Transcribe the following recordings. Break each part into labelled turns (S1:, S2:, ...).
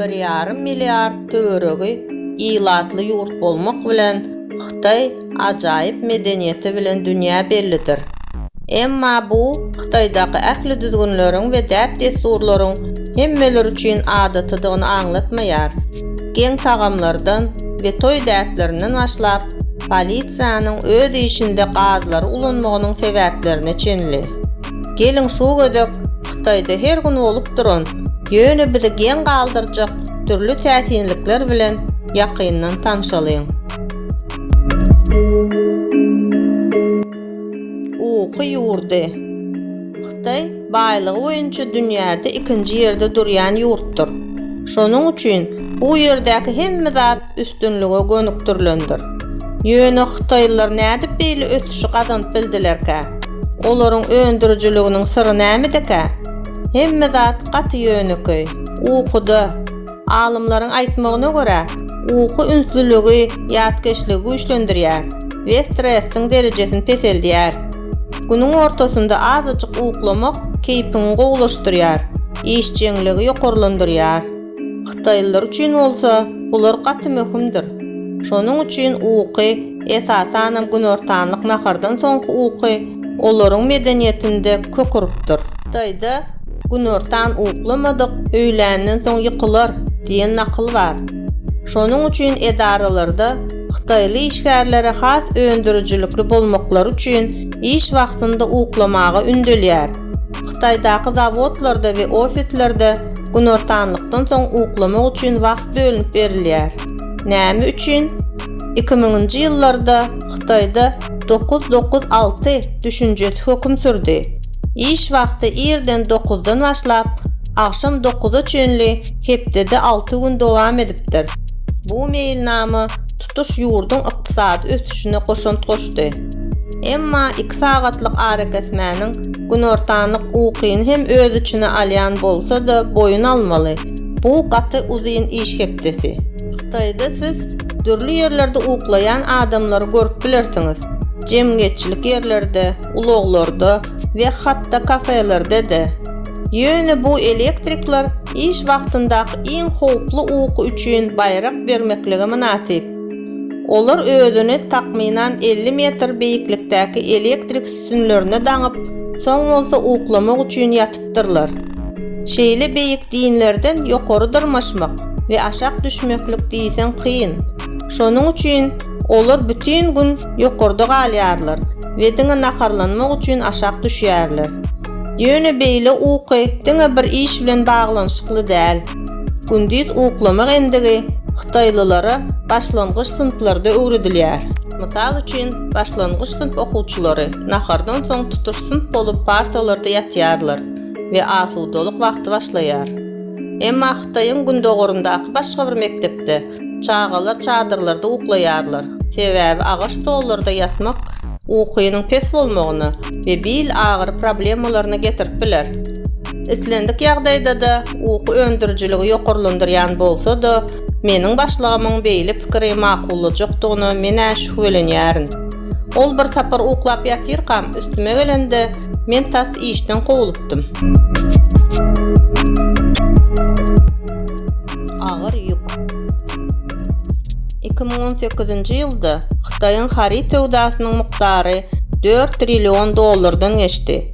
S1: 1,5 milyard töweregi ilatly ýurt bolmak bilen Xitay ajaýyp medeniýeti bilen dünýä bellidir. Emma bu Xitaydaky ähli düzgünleriň we däp desturlaryň hemmeler üçin adatydygyny aňlatmaýar. Geň tagamlardan we toy däplerinden başlap polisiýanyň öz işinde gazlary ulanmagynyň sebäplerini çenli. Gelin şu gödek Xitayda her gün bolup duran ýöne bizi geň galdyrjak türlü täsinlikler bilen ýakyndan tanşalyň. Uky ýurdy. Xitay baýlygy boýunça dünýäde ikinji ýerde durýan ýurtdur. Şonuň üçin bu ýerdäki hemme zat üstünlige gönükdirilendir. Ýöne Xitaylylar nädip beýle ötüşi gazanyp bildilerkä? Olaryň öndürüjiliginiň syry nämedekä? Hemme zat gaty ýöneki. Ukuda alymlaryň aýtmagyna görä, uku ünstlüligi ýatkeşligi güýçlendirýär we stressiň derejesini peseldýär. Günüň ortasynda azyjyk uklamak keýpini gowlaşdyrýar, iş jeňligi ýokarlandyrýar. Xitaylylar üçin bolsa bular gaty möhümdir. Şonuň üçin uky esasan gün ortanlyk nahardan soňky uky olaryň medeniýetinde köküripdir. Xitayda gün ortan uklamadyk, öýländen soň ýykylar diýen nakyl bar. Şonuň üçin edaralarda Xitayly işgärlere has öndürüjilikli bolmaklary üçin iş wagtynda uklamagy ündelýär. Xitaydaky zawodlarda we ofislerde gün ortanlykdan soň uklamak üçin wagt bölünip berilýär. Näme üçin? 2000-nji ýyllarda Xitayda 996 düşünjesi hökm sürdi. İş wagty erden 9-dan başlap akşam 9-a çenli hepdede 6 gün dowam edipdir. Bu meýilnama tutuş ýurdun ykdysady ösüşine goşunt goşdy. Emma 2 sagatlyk araketmäniň gün ortanlyk ukyny hem öz içine alýan bolsa da boyun almaly. Bu gaty uzyn iş hepdesi. Xitayda siz türlü ýerlerde uklayan adamlary görüp bilersiňiz. Jemgyýetçilik ýerlerde, ulaglarda we hatda kafelerde de. Ýöne bu elektrikler iş wagtyndaky iň howply uky üçin bayrak bermekligi münasip. Olar özüni takminan 50 metr beýiklikdäki elektrik sütunlerine daňyp, soň bolsa uklamak üçin ýatypdyrlar. Şeýle beýik diýinlerden ýokary durmaşmak we aşak düşmeklik diýsen kyn. Şonuň üçin olar bütün gün ýokarda galýarlar we diňe naharlanmak üçin aşak düşýärler. Ýöne beýle uky diňe bir iş bilen baglanyşykly däl. Gündüz uklamak endigi Xitaylylara başlangyç sınıflarda öwredilýär. Misal üçin başlangyç sınıf okuwçylary nahardan soň tutuş sınıf bolup partalarda ýatýarlar we asudalyk wagty başlaýar. Emma Xitaýyň gündogorundaky başga bir mektepde çağalar çadırlarda uklaýarlar. Sebäbi agaç stollarda ýatmak ukynyň pes bolmagyny we bil agyr problemalaryny getirip biler. Islendik ýagdaýda da uky öndürüjiligi ýokarlandyrýan bolsa da meniň başlygymyň beýle pikiri makullajykdygyny men şüphelenýärin. Ol bir sapar uklap ýatyrkam üstüme gelende men tas işden gowulypdym. Agyr ýük. 2018-nji ýylda Xitaýyň harit töwdasynyň mukdary 4 trillion dollardan geçdi.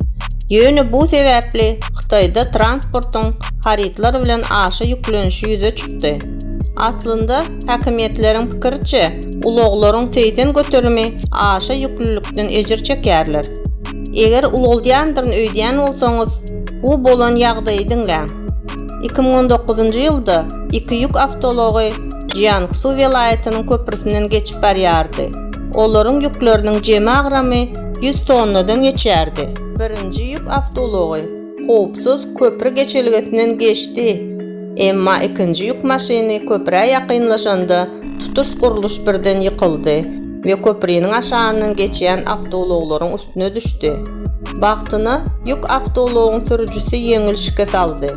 S1: Ýöne bu sebäpli Xitayda transportyň haritlar bilen aşa ýüklenişi ýüze çykdy. Aslında häkimetleriň pikirçe, ulaglaryň teýsen göterimi aşa ýüklülükden ejir çekýärler. Eger ulagdýandyryn öýdýän bolsaňyz, bu bolan ýagdaýy diňläň. 2019-njy ýylda 2 ýük awtology Jiangsu welaýatynyň köprüsinden geçip barýardy. Olaryň ýükleriniň jema agramy 100 tonnadan geçýärdi. Birinji ýük awtology howpsuz köprü geçilgesinden geçdi. Emma ikinji ýük maşyny köprä ýakynlaşanda tutuş guruluş birden ýykyldy we köprüniň aşagyndan geçýän awtologlaryň üstüne düşdi. Bagtyna ýük awtologyň sürüjisi ýeňil şike saldy.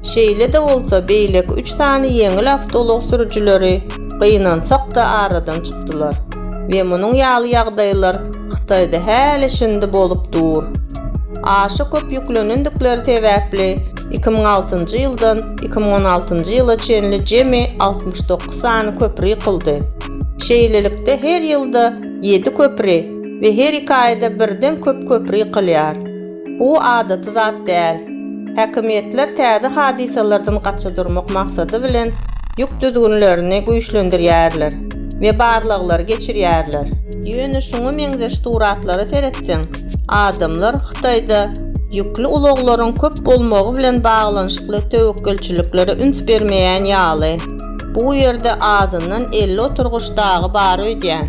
S1: Şeýle de bolsa beýleki 3 tany ýeňil awtolog sürüjileri gynansak da aradan çykdylar we munyň ýaly ýagdaýlar Xitayda häle şindi bolup dur. Aşa köp ýüklenendikleri sebäpli 2006 ýyldan 2016 ýyla çenli jemi 69 sany köprü ýykyldy. Şeýlelikde her ýylda 7 köprü we her 2 aýda birden köp köprü ýykylýar. Bu adaty zat däl. Häkimetler täze hadisalardan gaça durmak maksady bilen ýük düzgünlerini güýçlendirýärler we barlyklary geçirýärler. Ýöne şuňa meňzeş suratlary seretdiň. Adamlar Hytaýda ýükli ulaglaryň köp bolmagy bilen baglanyşykly töwekkülçiliklere üns bermeýän ýaly. Bu ýerde adynyň 50 oturguç dagy bar öýdýän.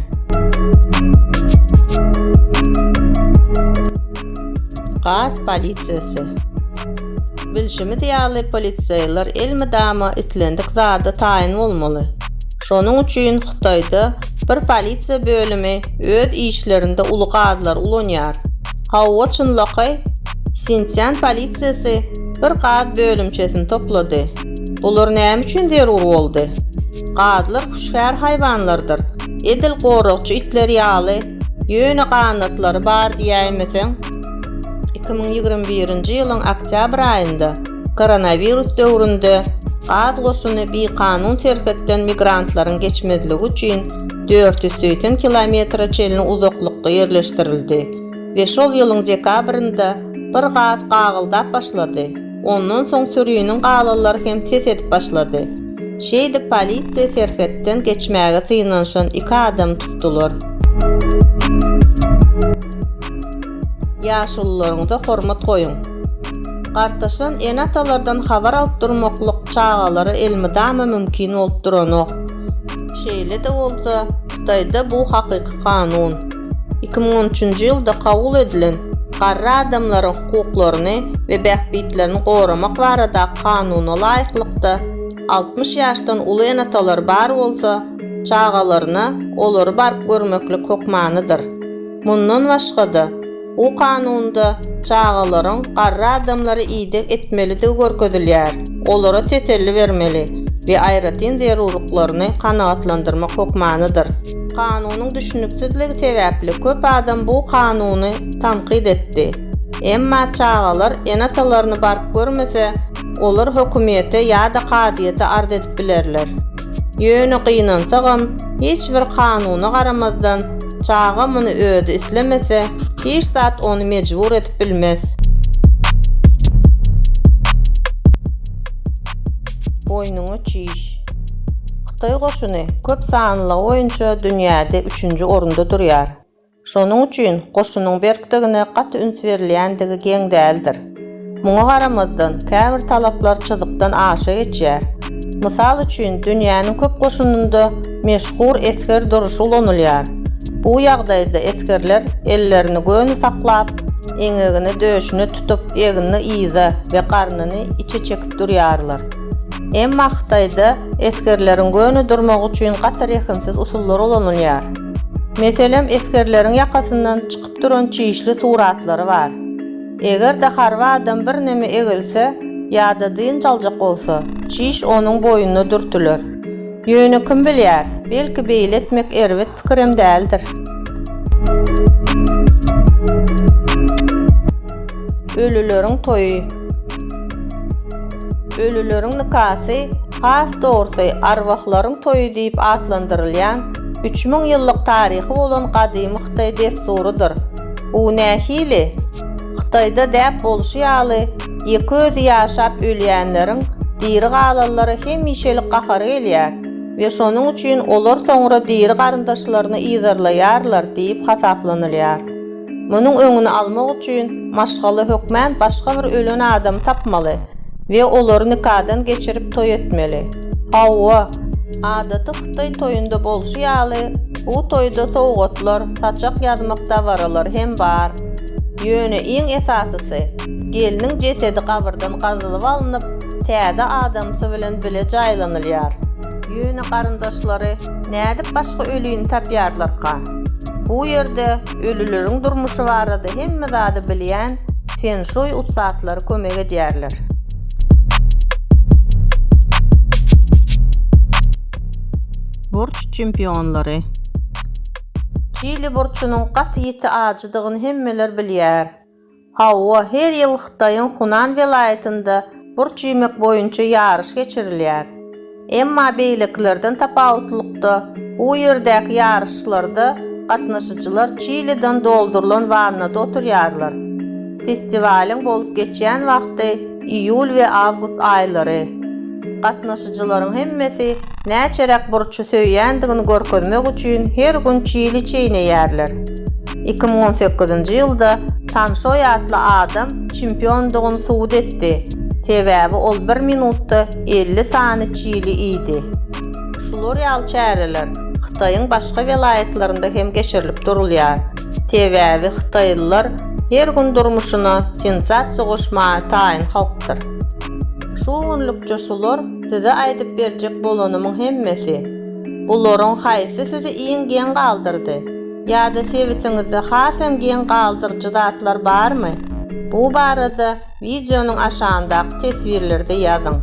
S1: Gaz polisiýasy. Bilşimi diýýärli polisiýalar elmidama itlendik zada taýin bolmaly. Şonuň üçin Hytaýda bir polisiýa bölümi öz işlerinde uly gazlar ulanýar. Hawa çynlaky Sintian polisiýasy bir gaz bölümçesini toplady. Bular näme üçin derur boldy? Gazlar kuşkar haýwanlardyr. Edil gorukçy itler ýaly, ýöne ganatlary bar diýäýmeseň. 2021-nji ýylyň oktyabr aýynda koronavirus döwründe gaz goşuny bir kanun terketden migrantlaryň geçmezligi üçin 480 kilometre çelini uzaklykda ýerleşdirildi we şol ýylyň dekabrynda bir gaz gagyldap başlady. Ondan soň sürüýüniň galalary hem tes edip başlady. Şeýde polisiýa terketden geçmäge tynanşan 2 adam tutdular. Ýaşullaryňda hormat goýun. Gartaşan enatalardan habar alyp durmaklyk çağalary elmidama mümkin bolup duranok. Şeýle de bolsa, Hytaýda bu hakyky kanun 2013-nji ýylda kabul edilen garry adamlaryň hukuklaryny we bähbitlerini goramak barada kanuna laýyklykda 60 ýaşdan uly enatalar bar bolsa, çağalaryna olary barp görmeklik hukmanydyr. Mundan başga o kanunda çağalaryň garry adamlary ýygyk etmeli de görkezilýär. Olara teselli bermeli we aýratyn zerurlyklaryny kanagatlandyrmak hukmanydyr. Kanunyň düşünüpsizligi sebäpli köp adam bu kanuny tanqid etdi. Emma çağalar enatalaryny barp görmese, olar hökümete ýa-da qadiýete ard edip bilerler. Ýöne gynansagam, hiç bir kanuny garamazdan çağa muny öýde islemese, hiç zat onu mecbur edip bilmez. Boynuňa çiş. Hytaý goşuny köp sanly oýunça dünýäde 3-nji orunda durýar. Şonuň üçin goşunyň berkdigine gaty üns berilýändigi geň däldir. Muňa garamazdan käbir talaplar çydykdan aşa geçýär. Mysal üçin dünýäniň köp goşununda meşhur esker duruşy ulanylýar. Bu ýagdaýda eskerler ellerini göni saklap, eňegini döşüne tutup egini iýza we garnyny içe çekip durýarlar. Emma Hytaýda eskerleriň göni durmak üçin gaty rehimsiz usullar ulanylýar. Meselem eskerleriň ýakasyndan çykyp duran çiýişli suratlary bar. Eger de harwa adam bir neme egilse ýa-da dyn çaljak bolsa, çiýiş onuň boýunyna dürtüler. Ýöne kim bilýär, belki beýle etmek erwet pikirem däldir. Ölüleriň toýu. Ölüleriň nikasy has dogry arwahlaryň toýu diýip atlandyrylýan 3000 ýyllyk taryhy bolan gadymy Hytaý desturudyr. Bu nähili? Hytaýda däp bolşy ýaly, ýeki özi ýaşap ölýänleriň diri galalary hemişelik gahar gelýär we şonuň üçin olar soňra diri garyndaşlaryny ýyzarlaýarlar diýip hasaplanylýar. Munyň öňüni almak üçin maşgaly hökmän başga bir ölen adam tapmaly we olary nikadan geçirip toý etmeli. Hawa adaty Hytaý toýunda bolşy ýaly, bu toýda sowgatlar, saçak ýazmak dawaralar hem bar. Ýöne iň esasysy, geliniň jesedi gabrdan gazylyp alınıp, täze adamsy bilen bile jaýlanylýar. Ýöne garyndaşlary nädip başga ölüýini tapýarlarka. Bu ýerde ölüleriň durmuşy barada hemme zady bilýän feng shui ustatlary kömek edýärler. Burç çempionlary. Çili burçunyň gaty ýeti ajydygyny hemmeler bilýär. Hawa her ýyl Hytaýyň Hunan welaýatynda burç ýymek boýunça ýarış geçirilýär. Emma beýleklerden tapawutlykda bu ýerdäki ýarışlarda gatnaşyjylar çiýleden doldurulan wannada oturýarlar. Festivaliň bolup geçýän wagty iýul we awgust aýlary. Gatnaşyjylaryň hemmesi näçerek burçy söýýändigini görkezmek üçin her gün çiýli çeýneýärler. 2018-nji ýylda Tanşoy adly adam çempiondygyny suwd etdi. Sebäbi ol 1 minutda 50 sany çiýli idi. Şular ýaly çäreler Hytaýyň başga welaýatlarynda hem geçirilip durulýar. Sebäbi Hytaýlylar her gün durmuşuna sensasiýa goşmagy taýyn halkdyr. Şu günlükçe şular size aýdyp berjek bolanymyň hemmesi. Bularyň haýsy sizi iň gen galdyrdy? Ýa-da sebitiňizde hasam gen galdyrjy zatlar barmy? Bu barada videonyň aşağındaky tesvirlerde ýazyň.